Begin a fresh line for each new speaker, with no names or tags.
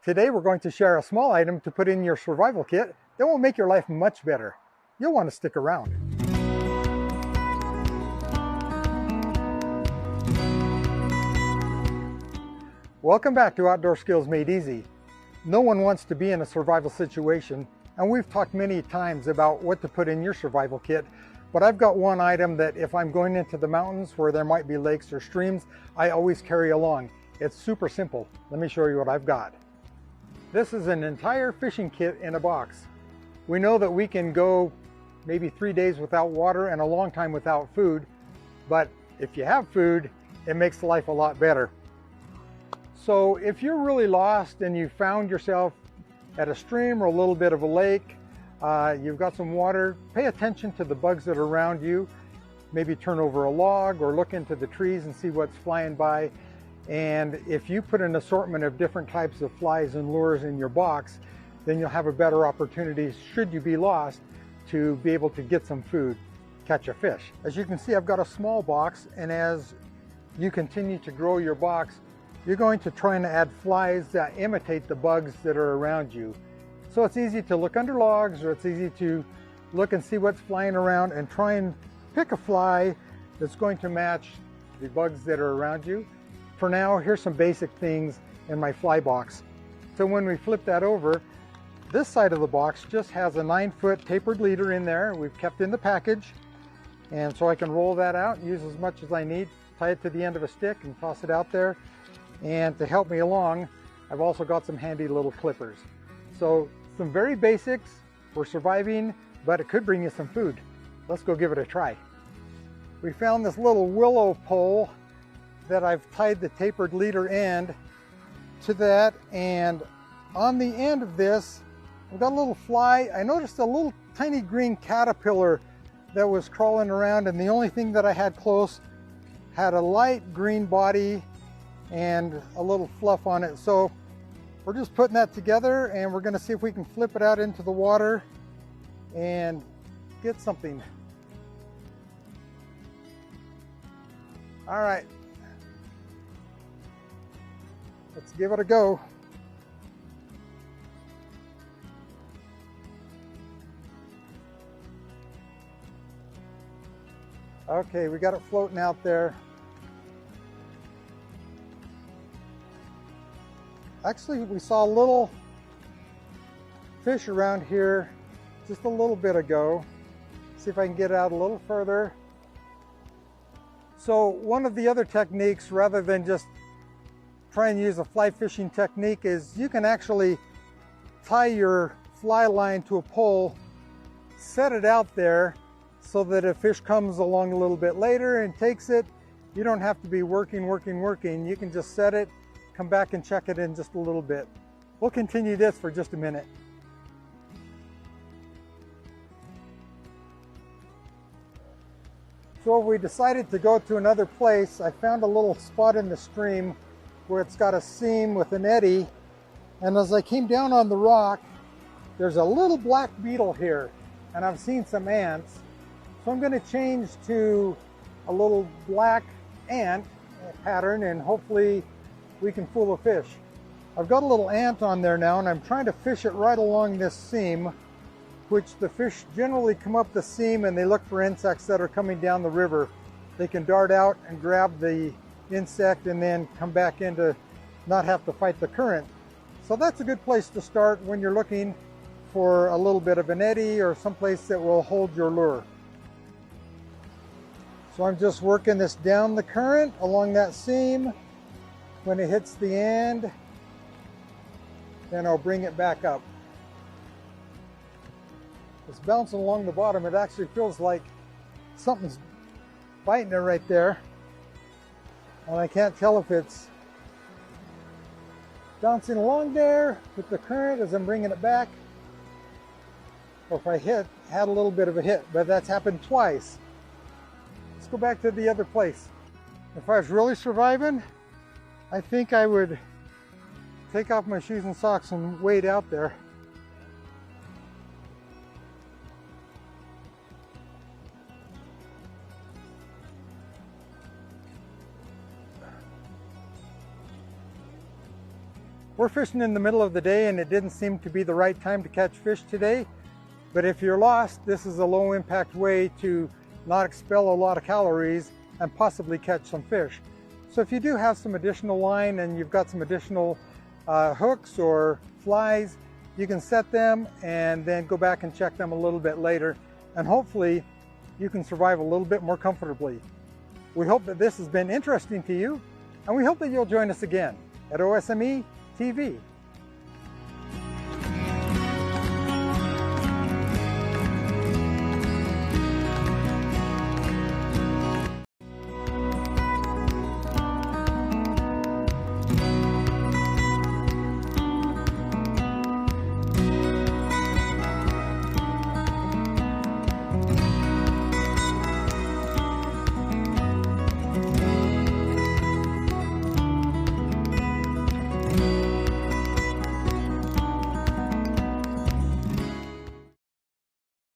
Today we're going to share a small item to put in your survival kit that will make your life much better. You'll want to stick around. Welcome back to Outdoor Skills Made Easy. No one wants to be in a survival situation, and we've talked many times about what to put in your survival kit, but I've got one item that if I'm going into the mountains where there might be lakes or streams, I always carry along. It's super simple. Let me show you what I've got. This is an entire fishing kit in a box. We know that we can go maybe 3 days without water and a long time without food, but if you have food, it makes life a lot better. So if you're really lost and you found yourself at a stream or a little bit of a lake, you've got some water, pay attention to the bugs that are around you. Maybe turn over a log or look into the trees and see what's flying by. And if you put an assortment of different types of flies and lures in your box, then you'll have a better opportunity, should you be lost, to be able to get some food, catch a fish. As you can see, I've got a small box, and as you continue to grow your box, you're going to try and add flies that imitate the bugs that are around you. So it's easy to look under logs, or it's easy to look and see what's flying around and try and pick a fly that's going to match the bugs that are around you. For now, here's some basic things in my fly box. So when we flip that over, this side of the box just has a 9-foot tapered leader in there. We've kept in the package. And so I can roll that out and use as much as I need, tie it to the end of a stick and toss it out there. And to help me along, I've also got some handy little clippers. So some very basics. We're surviving, but it could bring you some food. Let's go give it a try. We found this little willow pole that I've tied the tapered leader end to that, and on the end of this I've got a little fly. I noticed a little tiny green caterpillar that was crawling around, and the only thing that I had close had a light green body and a little fluff on it. So we're just putting that together, and we're going to see if we can flip it out into the water and get something. All right, let's give it a go. Okay, we got it floating out there. Actually, we saw a little fish around here just a little bit ago. See if I can get it out a little further. So one of the other techniques, rather than just try and use a fly fishing technique, is you can actually tie your fly line to a pole, set it out there so that if fish comes along a little bit later and takes it, you don't have to be working. You can just set it, come back and check it in just a little bit. We'll continue this for just a minute. So we decided to go to another place. I found a little spot in the stream where it's got a seam with an eddy, and as I came down on the rock, there's a little black beetle here, and I've seen some ants. So I'm going to change to a little black ant pattern, and hopefully we can fool a fish. I've got a little ant on there now, and I'm trying to fish it right along this seam, which the fish generally come up the seam and they look for insects that are coming down the river. They can dart out and grab the insect and then come back in to not have to fight the current. So that's a good place to start when you're looking for a little bit of an eddy or someplace that will hold your lure. So I'm just working this down the current along that seam. When it hits the end, then I'll bring it back up. It's bouncing along the bottom. It actually feels like something's biting it right there. And I can't tell if it's bouncing along there with the current as I'm bringing it back, or if I had a little bit of a hit, but that's happened twice. Let's go back to the other place. If I was really surviving, I think I would take off my shoes and socks and wade out there. We're fishing in the middle of the day and it didn't seem to be the right time to catch fish today. But if you're lost, this is a low impact way to not expel a lot of calories and possibly catch some fish. So if you do have some additional line and you've got some additional hooks or flies, you can set them and then go back and check them a little bit later, and hopefully you can survive a little bit more comfortably. We hope that this has been interesting to you, and we hope that you'll join us again at OSME TV.